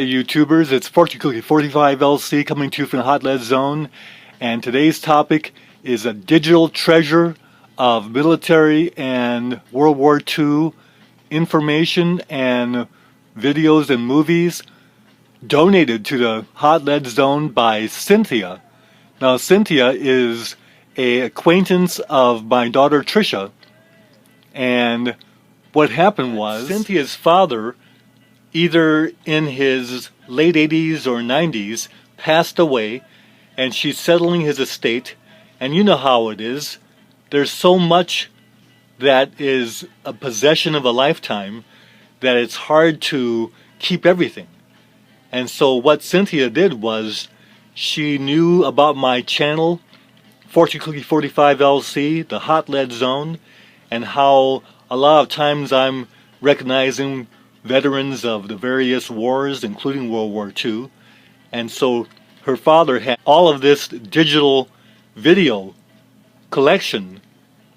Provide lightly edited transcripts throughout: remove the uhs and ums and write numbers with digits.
Hey YouTubers, it's Fortune Cookie 45 LC coming to you from the Hot Lead Zone, and today's topic is a digital treasure of military and World War II information and videos and movies donated to the Hot Lead Zone by Cynthia. Now Cynthia is an acquaintance of my daughter Trisha, and what happened was Cynthia's father, either in his late 80s or 90s, passed away, and she's settling his estate. And you know how it is. There's so much that is a possession of a lifetime that it's hard to keep everything. And so what Cynthia did was she knew about my channel, Fortune Cookie 45 LC, the Hot Lead Zone, and how a lot of times I'm recognizing veterans of the various wars, including World War II. And so her father had all of this digital video collection,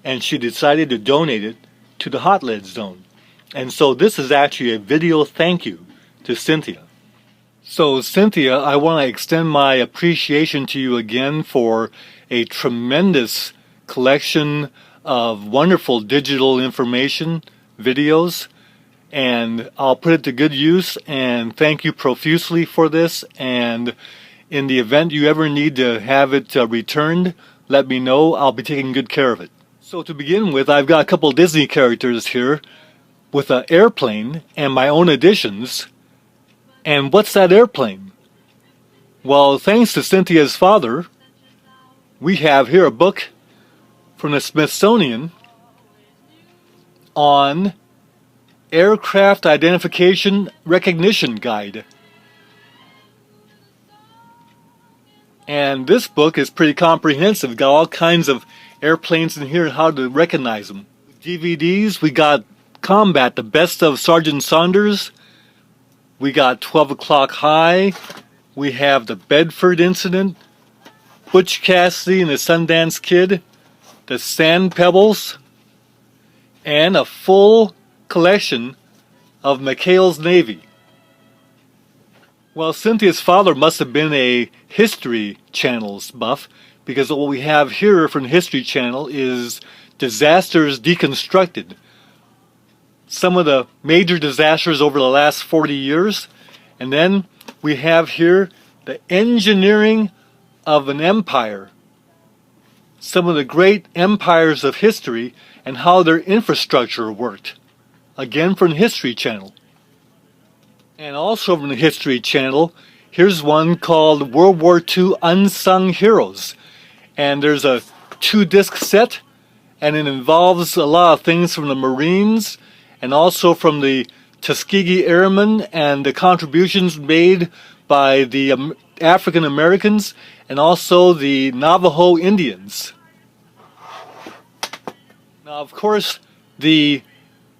and she decided to donate it to the Hot Lead Zone. And so this is actually a video thank you to Cynthia. So Cynthia, I want to extend my appreciation to you again for a tremendous collection of wonderful digital information, videos, and I'll put it to good use, and thank you profusely for this. And in the event you ever need to have it returned, let me know. I'll be taking good care of it. So to begin with, I've got a couple Disney characters here with an airplane and my own additions. And what's that airplane? Well, thanks to Cynthia's father, we have here a book from the Smithsonian on Aircraft Identification Recognition Guide. And this book is pretty comprehensive. Got all kinds of airplanes in here and how to recognize them. DVDs, we got Combat, the best of Sergeant Saunders. We got 12 O'Clock High. We have the Bedford Incident, Butch Cassidy and the Sundance Kid, the Sand Pebbles, and a full collection of McHale's Navy. Well, Cynthia's father must have been a History Channel's buff, because what we have here from the History Channel is Disasters Deconstructed. Some of the major disasters over the last 40 years. And then we have here the engineering of an empire. Some of the great empires of history and how their infrastructure worked. Again from the History Channel. And also from the History Channel, here's one called World War II Unsung Heroes. And there's a 2-disc set, and it involves a lot of things from the Marines and also from the Tuskegee Airmen and the contributions made by the African Americans and also the Navajo Indians. Now, of course, the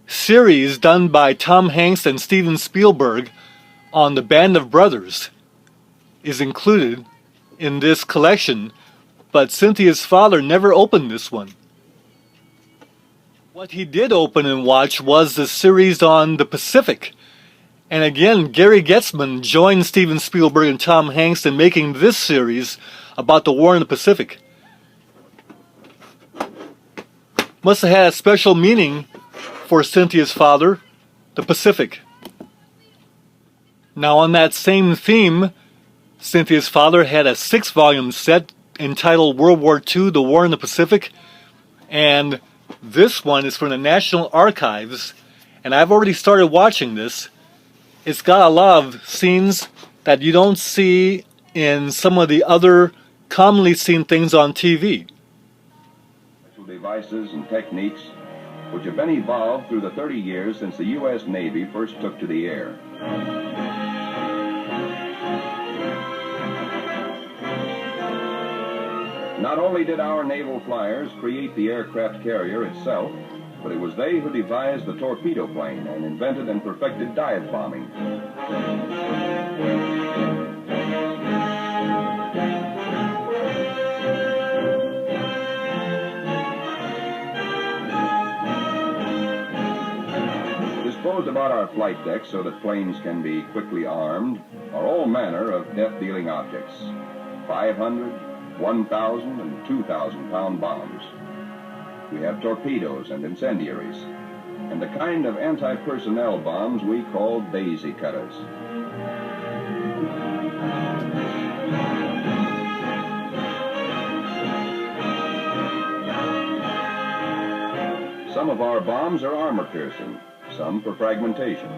series done by Tom Hanks and Steven Spielberg on the Band of Brothers is included in this collection, but Cynthia's father never opened this one. What he did open and watch was the series on the Pacific. And again, Gary Getzman joined Steven Spielberg and Tom Hanks in making this series about the war in the Pacific. Must have had a special meaning for Cynthia's father, the Pacific. Now on that same theme, Cynthia's father had a 6-volume set entitled World War II, The War in the Pacific, and this one is from the National Archives, and I've already started watching this. It's got a lot of scenes that you don't see in some of the other commonly seen things on TV. Devices and techniques which have been evolved through the 30 years since the U.S. Navy first took to the air. Not only did our naval flyers create the aircraft carrier itself, but it was they who devised the torpedo plane and invented and perfected dive bombing. Disposed of our about our flight decks so that planes can be quickly armed are all manner of death-dealing objects. 500, 1,000, and 2,000 pound bombs. We have torpedoes and incendiaries, and the kind of anti-personnel bombs we call daisy cutters. Some of our bombs are armor-piercing, some for fragmentation.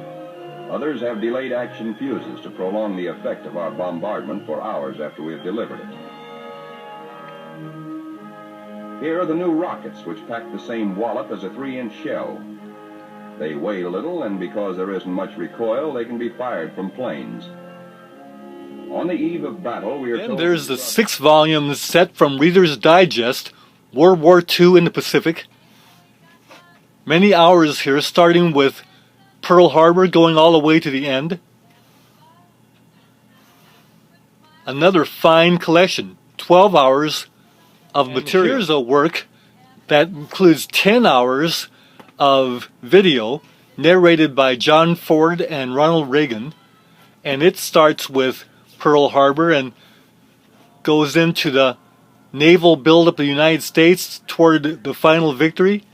Others have delayed action fuses to prolong the effect of our bombardment for hours after we have delivered it. Here are the new rockets, which pack the same wallop as a 3-inch shell. They weigh little, and because there isn't much recoil, they can be fired from planes. On the eve of battle, we are told... Then there's the 6-volume set from Reader's Digest, World War II in the Pacific. Many hours here, starting with Pearl Harbor, going all the way to the end. Another fine collection, 12 hours of material. Here's a work that includes 10 hours of video narrated by John Ford and Ronald Reagan, and it starts with Pearl Harbor and goes into the naval buildup of the United States toward the final victory.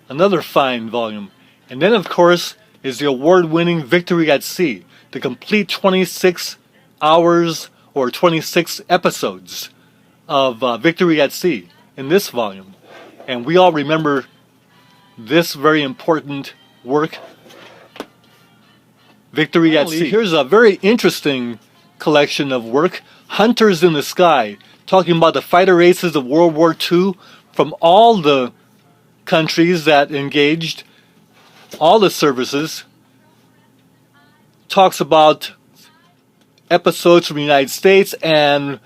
Another fine volume. And then, of course, is the award-winning Victory at Sea, the complete 26 hours or 26 episodes of Victory at Sea in this volume. And we all remember this very important work, Victory at Sea. Here's a very interesting collection of work, Hunters in the Sky, talking about the fighter aces of World War II from all the countries that engaged, all the services. Talks about episodes from the United States and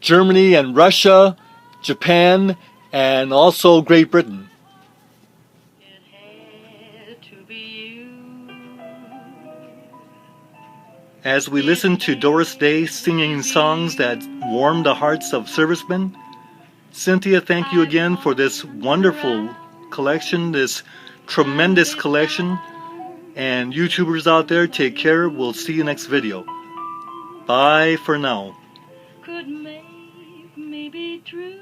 Germany and Russia, Japan, and also Great Britain. As we listen to Doris Day singing songs that warm the hearts of servicemen, Cynthia, thank you again for this wonderful collection, this tremendous collection. And YouTubers out there, take care. We'll see you next video. Bye for now. Could make me be true.